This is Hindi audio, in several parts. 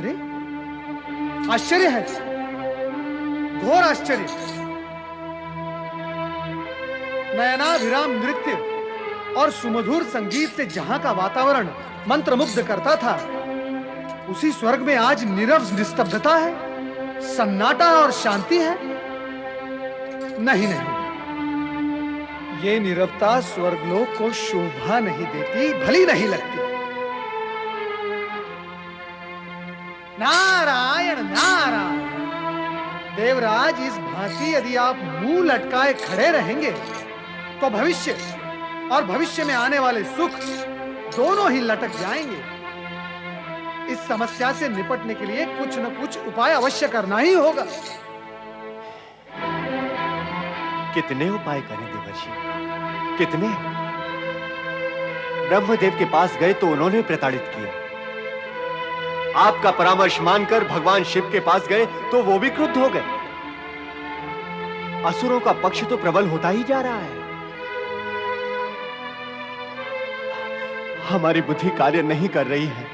अरे आश्चर्य है, घोर आश्चर्य। नयनाभिराम नृत्य और सुमधुर संगीत से जहां का वातावरण मंत्रमुग्ध करता था, उसी स्वर्ग में आज नीरव निस्तब्धता है, सन्नाटा और शांति है। नहीं नहीं, ये नीरवता स्वर्गलोक को शोभा नहीं देती, भली नहीं लगती। नारायण नारायण। देवराज, इस भांति यदि आप मुंह लटकाए खड़े रहेंगे तो भविष्य और भविष्य में आने वाले सुख दोनों ही लटक जाएंगे। इस समस्या से निपटने के लिए कुछ न कुछ उपाय अवश्य करना ही होगा। कितने उपाय करें देवर्षि, कितने? ब्रह्मदेव के पास गए तो उन्होंने प्रताड़ित किया। आपका परामर्श मानकर भगवान शिव के पास गए तो वो भी क्रुद्ध हो गए। असुरों का पक्ष तो प्रबल होता ही जा रहा है। हमारी बुद्धि कार्य नहीं कर रही है।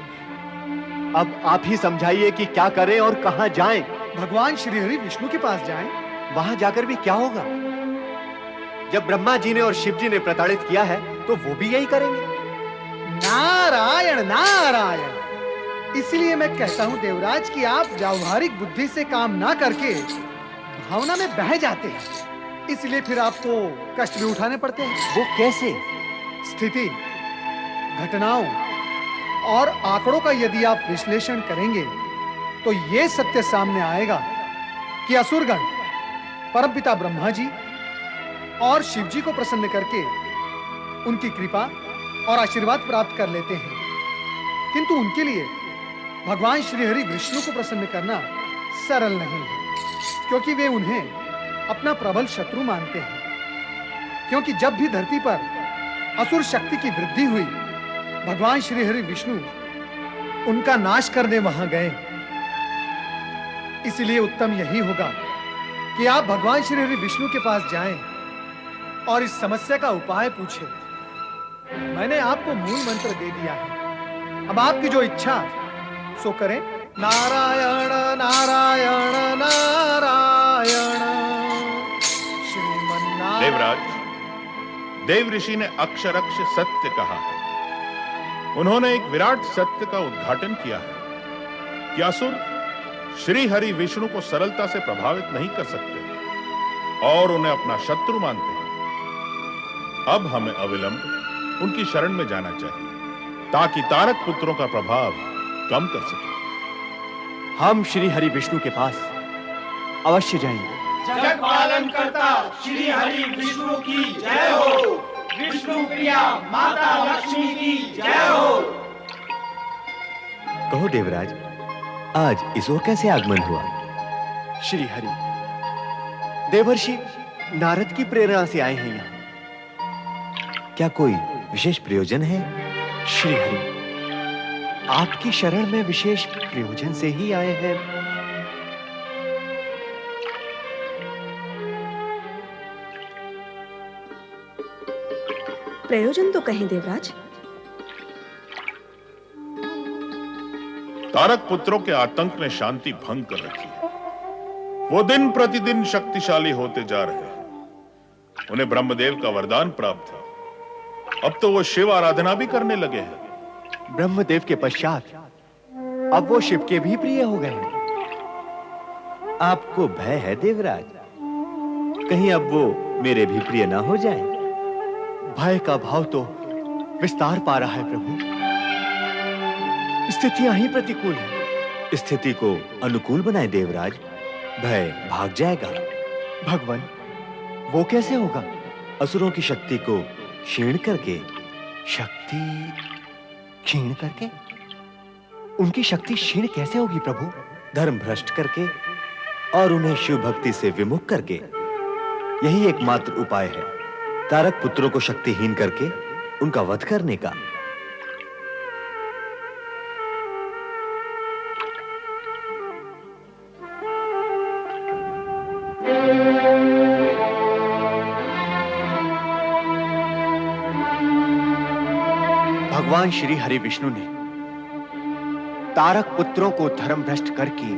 अब आप ही समझाइए कि क्या करें और कहां जाएं। भगवान श्री हरि विष्णु के पास जाएं। वहां जाकर भी क्या होगा? जब ब्रह्मा जी ने और शिव जी ने प्रताड़ित किया है तो वो भी यही करेंगे। नारायण नारायण। इसलिए मैं कहता हूं देवराज कि आप व्यावहारिक बुद्धि से काम ना करके भावना में बह जाते हैं, इसलिए फिर आपको कष्ट भी उठाने पड़ते हैं। वो कैसे? स्थिति, घटनाओं और आंकड़ों का यदि आप विश्लेषण करेंगे तो यह सत्य सामने आएगा कि असुरगण परमपिता ब्रह्मा जी और शिव जी को प्रसन्न करके उनकी कृपा और आशीर्वाद प्राप्त कर लेते हैं, किंतु उनके लिए भगवान श्री हरि विष्णु को प्रसन्न करना सरल नहीं है, क्योंकि वे उन्हें अपना प्रबल शत्रु मानते हैं। क्योंकि जब भी धरती पर असुर शक्ति की वृद्धि हुई, भगवान श्री हरि विष्णु उनका नाश करने वहां गए। इसलिए उत्तम यही होगा कि आप भगवान श्री हरि विष्णु के पास जाएं और इस समस्या का उपाय पूछें। मैंने आपको मूल मंत्र दे दिया है, अब आपकी जो इच्छा सो करें। नारायण नारायण नारायण श्रीमन्नारायण। देवराज, देव ऋषि ने अक्षरक्ष सत्य कहा है। उन्होंने एक विराट सत्य का उद्घाटन किया है कि असुर श्री हरि विष्णु को सरलता से प्रभावित नहीं कर सकते और उन्हें अपना शत्रु मानते हैं। अब हमें अविलंब उनकी शरण में जाना चाहिए ताकि तारक पुत्रों का प्रभाव कम कर सके। हम श्री हरि विष्णु के पास अवश्य जाएंगे। जगत पालन करता श्री हरि विष्णु की जय हो। विष्णु प्रिया माता लक्ष्मी की जय हो। कहो देवराज, आज इस ओर कैसे आगमन हुआ? श्री हरि देवर्षि नारद की प्रेरणा से आए हैं यहाँ। क्या कोई विशेष प्रयोजन है? श्री हरि, आपकी शरण में विशेष प्रयोजन से ही आए हैं। प्रयोजन तो कहें देवराज। तारक पुत्रों के आतंक ने शांति भंग कर रखी है। वो दिन प्रतिदिन शक्तिशाली होते जा रहे हैं। उन्हें ब्रह्मदेव का वरदान प्राप्त था। अब तो वो शिव आराधना भी करने लगे हैं। ब्रह्मदेव के पश्चात अब वो शिव के भी प्रिय हो गए हैं। आपको भय है देवराज, कहीं अब वो मेरे भी प्रिय ना हो जाएं? भय का भाव तो विस्तार पा रहा है प्रभु। स्थितियां ही प्रतिकूल है। स्थिति को अनुकूल बनाए देवराज, भय भाग जाएगा। भगवान, वो कैसे होगा? असुरों की शक्ति को क्षीण करके, शक्ति क्षीण करके? उनकी शक्ति क्षीण कैसे होगी प्रभु? धर्म भ्रष्ट करके और उन्हें शिव भक्ति से विमुख करके। यही एकमात्र उपाय है तारक पुत्रों को शक्तिहीन करके उनका वध करने का। भगवान श्री हरि विष्णु ने तारक पुत्रों को धर्म भ्रष्ट करके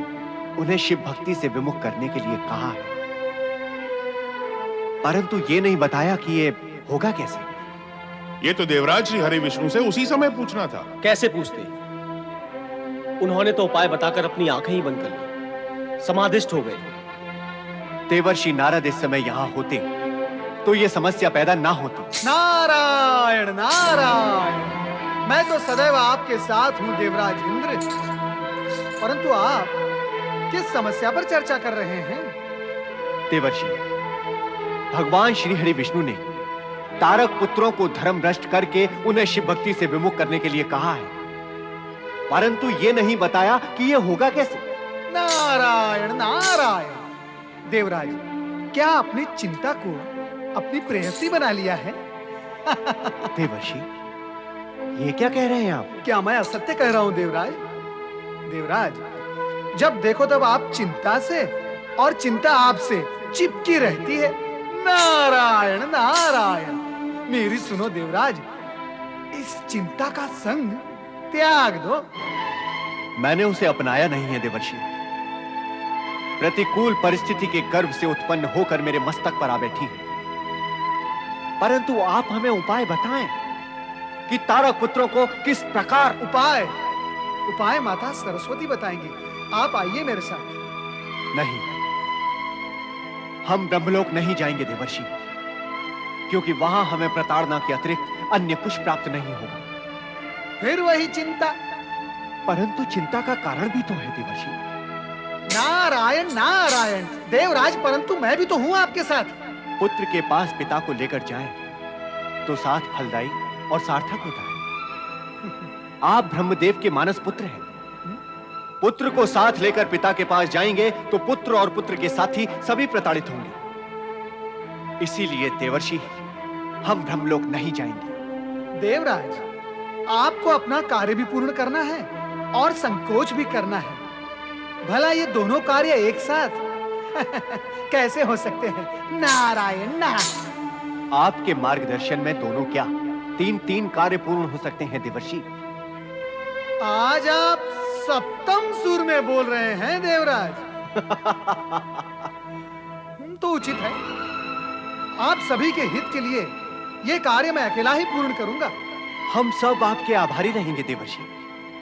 उन्हें शिव भक्ति से विमुख करने के लिए कहा है, परंतु ये नहीं बताया कि ये होगा कैसे। ये तो देवराज श्री हरि विष्णु से उसी समय पूछना था। कैसे पूछते? उन्होंने तो उपाय बताकर अपनी आंखें ही बंद कर ली, समाधिस्थ हो गए। देवर्षि नारद इस समय यहां होते तो ये समस्या पैदा ना होती। नारायण नारायण, मैं तो सदैव आपके साथ हूं देवराज इंद्र, परंतु आप किस समस्या पर चर्चा कर रहे हैं? देवर्षि, भगवान श्री हरि विष्णु ने तारक पुत्रों को धर्म भ्रष्ट करके उन्हें शिव भक्ति से विमुख करने के लिए कहा है, परंतु ये नहीं बताया कि ये होगा कैसे। नारायण नारायण, देवराज, क्या आपने चिंता को अपनी प्रेयसी बना लिया है? देवर्षि, ये क्या कह रहे हैं आप? क्या मैं असत्य कह रहा हूं देवराज? देवराज, जब देखो तब आप चिंता से और चिंता आपसे चिपकी रहती है। नारायण नारायण, मेरी सुनो देवराज, इस चिंता का संग त्याग दो। मैंने उसे अपनाया नहीं है देवर्षि। प्रतिकूल परिस्थिति के गर्भ से उत्पन्न होकर मेरे मस्तक पर आ बैठी है, परंतु आप हमें उपाय बताएं कि तारक पुत्रों को किस प्रकार। उपाय माता सरस्वती बताएंगी, आप आइए मेरे साथ। नहीं, हम ब्रह्मलोक नहीं जाएंगे देवर्षि, क्योंकि वहां हमें प्रताड़ना के अतिरिक्त अन्य कुछ प्राप्त नहीं होगा। फिर वही चिंता। परंतु चिंता का कारण भी तो है देवर्षि। नारायण नारायण, देवराज, परंतु मैं भी तो हूं आपके साथ। पुत्र के पास पिता को लेकर जाएं तो साथ फलदायी और सार्थक होता है। आप ब्रह्मदेव के मानस पुत्र हैं। पुत्र को साथ लेकर पिता के पास जाएंगे तो पुत्र और पुत्र के साथी सभी प्रताड़ित होंगे। इसीलिए देवर्षि, हम ब्रह्मलोक नहीं जाएंगे। देवराज, आपको अपना कार्य भी पूर्ण करना है और संकोच भी करना है। भला ये दोनों कार्य एक साथ कैसे हो सकते हैं? नारायण नारायण। आपके मार्गदर्शन में दोनों क्या, तीन कार्य पूर्ण हो सकते हैं देवर्षि। आज आप सप्तम सुर में बोल रहे हैं देवराज। तो उचित है, आप सभी के हित के लिए ये कार्य मैं अकेला ही पूर्ण करूंगा। हम सब आपके आभारी रहेंगे देवर्षि।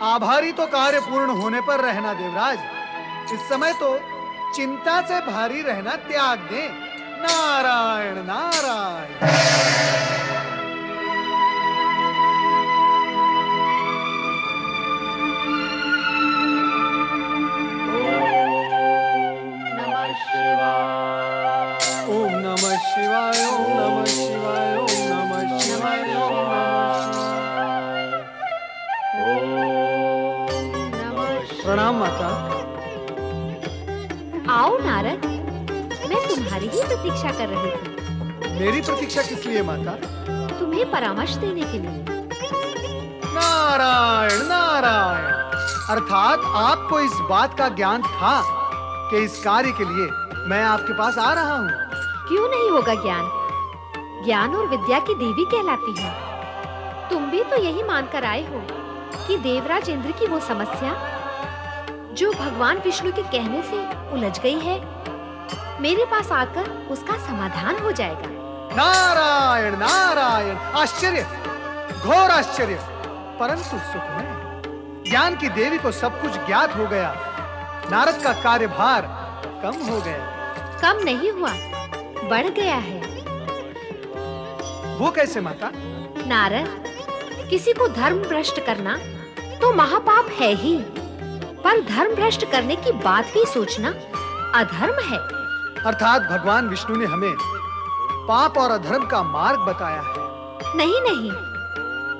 आभारी तो कार्य पूर्ण होने पर रहना देवराज, इस समय तो चिंता से भारी रहना त्याग दें। नारायण नारायण। ओम नमः शिवाय, ओम नमः शिवाय, ओम नमः शिवाय, ओम नमः शिवाय। प्रणाम माता। आओ नारद, मैं तुम्हारी ही प्रतीक्षा कर रही थी। मेरी प्रतीक्षा किस लिए माता? तुम्हें परामर्श देने के लिए। नारायण नारायण, अर्थात आपको इस बात का ज्ञान था कि इस कार्य के लिए मैं आपके पास आ रहा हूँ। क्यों नहीं होगा ज्ञान? ज्ञान और विद्या की देवी कहलाती है। तुम भी तो यही मानकर आए हो कि देवराज इंद्र की वो समस्या जो भगवान विष्णु के कहने से उलझ गई है, मेरे पास आकर उसका समाधान हो जाएगा। नारायण नारायण, आश्चर्य, घोर आश्चर्य, परंतु सुखमय। ज्ञान की देवी को सब कुछ ज्ञात हो गया, नारद का कार्यभार कम हो गया। कम नहीं हुआ, बढ़ गया है। वो कैसे माता? नारद, किसी को धर्म भ्रष्ट करना तो महापाप है ही, पर धर्म भ्रष्ट करने की बात भी सोचना अधर्म है। अर्थात भगवान विष्णु ने हमें पाप और अधर्म का मार्ग बताया है। नहीं नहीं,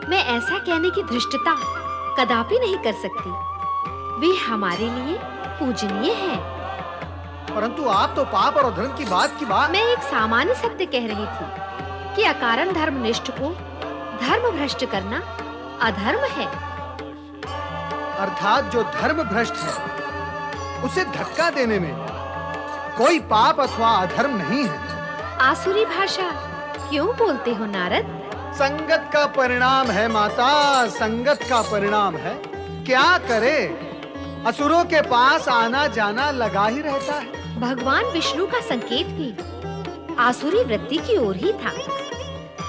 मैं ऐसा कहने की धृष्टता कदापि नहीं कर सकती। वे हमारे लिए पूजनीय हैं। परंतु आप तो पाप और अधर्म की बात मैं एक सामान्य सत्य कह रही थी कि अकारण धर्मनिष्ठ को धर्म भ्रष्ट करना अधर्म है। अर्थात जो धर्म भ्रष्ट है उसे धक्का देने में कोई पाप अथवा अधर्म नहीं है। आसुरी भाषा क्यों बोलते हो नारद? संगत का परिणाम है माता, संगत का परिणाम है। क्या करे, असुरों के पास आना जाना लगा ही रहता है। भगवान विष्णु का संकेत भी आसुरी वृत्ति की ओर ही था।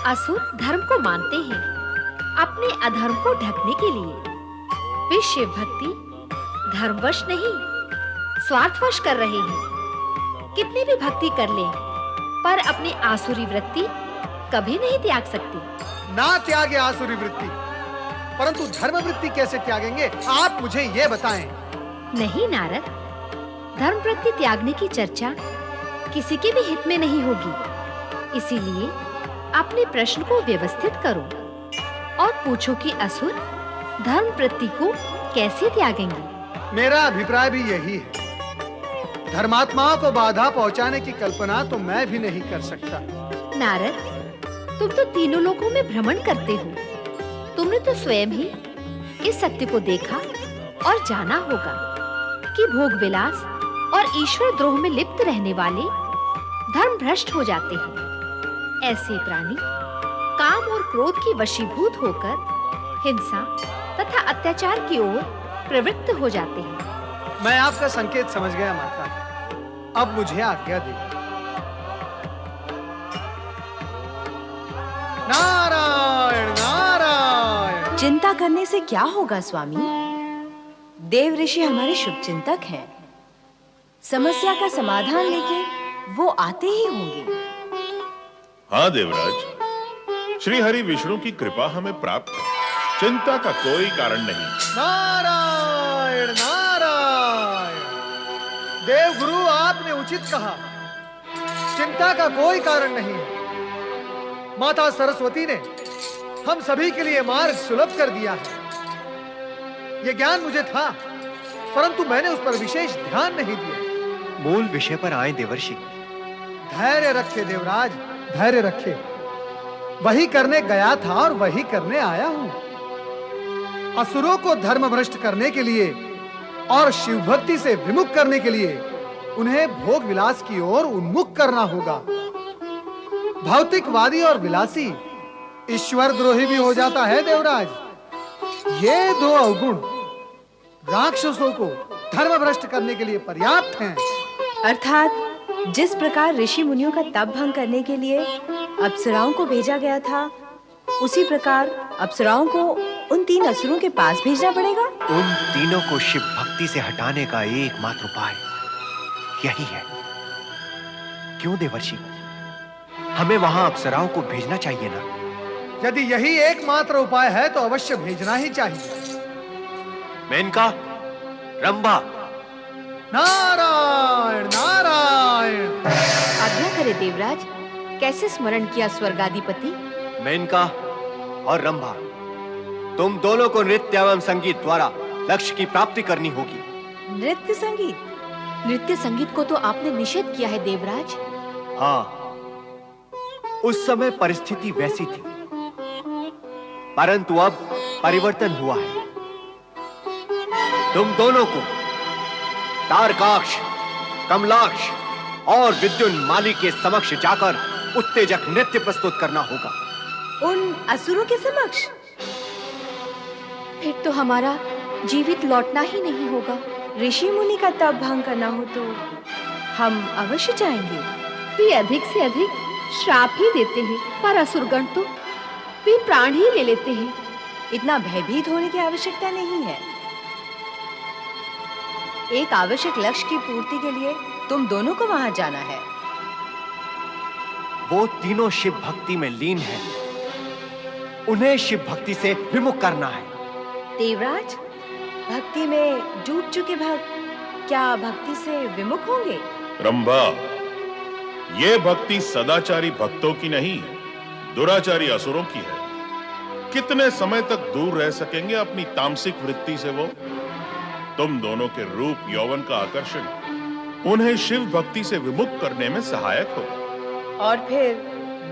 असुर धर्म को मानते हैं, अपने अधर्म को ढकने के लिए। वे शिव भक्ति धर्मवश नहीं, स्वार्थवश कर रहे हैं। कितनी भी भक्ति कर लें, पर अपनी आसुरी वृत्ति कभी नहीं त्याग सकते। ना त्यागे आसुरी वृत्ति, परंतु धर्म वृत्ति कैसे त्यागेंगे? आप मुझे ये बताएं। नहीं नारद, धर्म वृत्ति त्यागने की चर्चा किसी के भी हित में नहीं होगी। इसीलिए अपने प्रश्न को व्यवस्थित करो और पूछो कि असुर धर्म वृत्ति को कैसे त्यागेंगे। मेरा अभिप्राय भी यही है। धर्मात्माओं को बाधा पहुंचाने की कल्पना तो मैं भी नहीं कर सकता। नारद, तुम तो तीनों लोकों में भ्रमण करते हो। तुमने तो स्वयं ही इस सत्य को देखा और जाना होगा कि भोग विलास और ईश्वर द्रोह में लिप्त रहने वाले धर्म भ्रष्ट हो जाते हैं। ऐसे प्राणी काम और क्रोध की वशीभूत होकर हिंसा तथा अत्याचार की ओर प्रवृत्त हो जाते हैं। मैं आपका संकेत समझ गया माता। अब मुझे आज्ञा दे। नारायण नारायण। चिंता करने से क्या होगा स्वामी? देव ऋषि हमारे शुभ चिंतक हैं। समस्या का समाधान लेके वो आते ही होंगे। हाँ देवराज, श्री हरि विष्णु की कृपा हमें प्राप्त है। चिंता का कोई कारण नहीं। नारायण नारायण। देव गुरु, आपने उचित कहा, चिंता का कोई कारण नहीं है। माता सरस्वती ने हम सभी के लिए मार्ग सुलभ कर दिया है। यह ज्ञान मुझे था, परंतु मैंने उस पर विशेष ध्यान नहीं दिया। मूल विषय पर आए देवर्षि। धैर्य रखे देवराज, धैर्य रखे। वही करने गया था और वही करने आया हूं। असुरों को धर्म भ्रष्ट करने के लिए और शिव भक्ति से विमुख करने के लिए उन्हें भोग विलास की ओर उन्मुख करना होगा। भौतिकवादी और विलासी ईश्वर द्रोही भी हो जाता है देवराज। ये दो अवगुण राक्षसों को धर्म भ्रष्ट करने के लिए पर्याप्त हैं। अर्थात जिस प्रकार ऋषि मुनियों का तप भंग करने के लिए अप्सराओं को भेजा गया था, उसी प्रकार अप्सराओं को उन तीन असुरों के पास भेजना पड़ेगा। उन तीनों को शिव भक्ति से हटाने का एकमात्र उपाय यही है। क्यों देवर्षि? हमें वहां अप्सराओं को भेजना चाहिए ना? यदि यही एकमात्र उपाय है तो अवश्य भेजना ही चाहिए। मेनका, रंभा। नारायण नारायण। आज्ञा करे देवराज। कैसे स्मरण किया स्वर्गाधिपति? मेनका और रंभा, तुम दोनों को नृत्य एवं संगीत द्वारा लक्ष्य की प्राप्ति करनी होगी। नृत्य संगीत? नृत्य संगीत को तो आपने निषेध किया है देवराज। हाँ, उस समय परिस्थिति वैसी थी, परंतु अब परिवर्तन हुआ है। तुम दोनों को तारकाक्ष, कमलाक्ष और विद्युन्माली के समक्ष जाकर उत्तेजक नृत्य प्रस्तुत करना होगा। उन असुरों के समक्ष? फिर तो हमारा जीवित लौटना ही नहीं होगा। ऋषि मुनि का तप भंग करना हो तो हम अवश्य जाएंगे। वे अधिक से अधिक श्राप ही देते हैं, पर असुरगण तो वे प्राण ही ले लेते हैं। इतना भयभीत होने की आवश्यकता नहीं है। एक आवश्यक लक्ष्य की पूर्ति के लिए तुम दोनों को वहां जाना है। वो तीनों शिव भक्ति में लीन हैं। उन्हें शिव भक्ति से विमुख करना है। देवराज, भक्ति में डूब चुके भक्त क्या भक्ति से विमुख होंगे? रंभा, ये भक्ति सदाचारी भक्तों की नहीं, दुराचारी असुरों की है। कितने समय तक दूर रह सकेंगे अपनी तामसिक वृत्ति से वो? तुम दोनों के रूप यौवन का आकर्षण उन्हें शिव भक्ति से विमुख करने में सहायक होगा। और फिर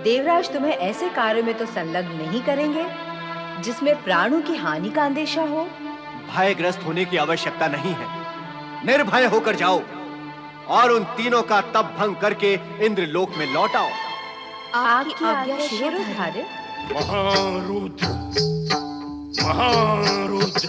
देवराज तुम्हें ऐसे कार्य में तो संलग्न नहीं करेंगे जिसमें प्राणों की हानि का अंदेशा हो। भयग्रस्त होने की आवश्यकता नहीं है। निर्भय होकर जाओ और उन तीनों का तप भंग करके इंद्रलोक में लौट आओ। आपकी आज्ञा शिरोधार्य। महारुद्र, महारुद्र,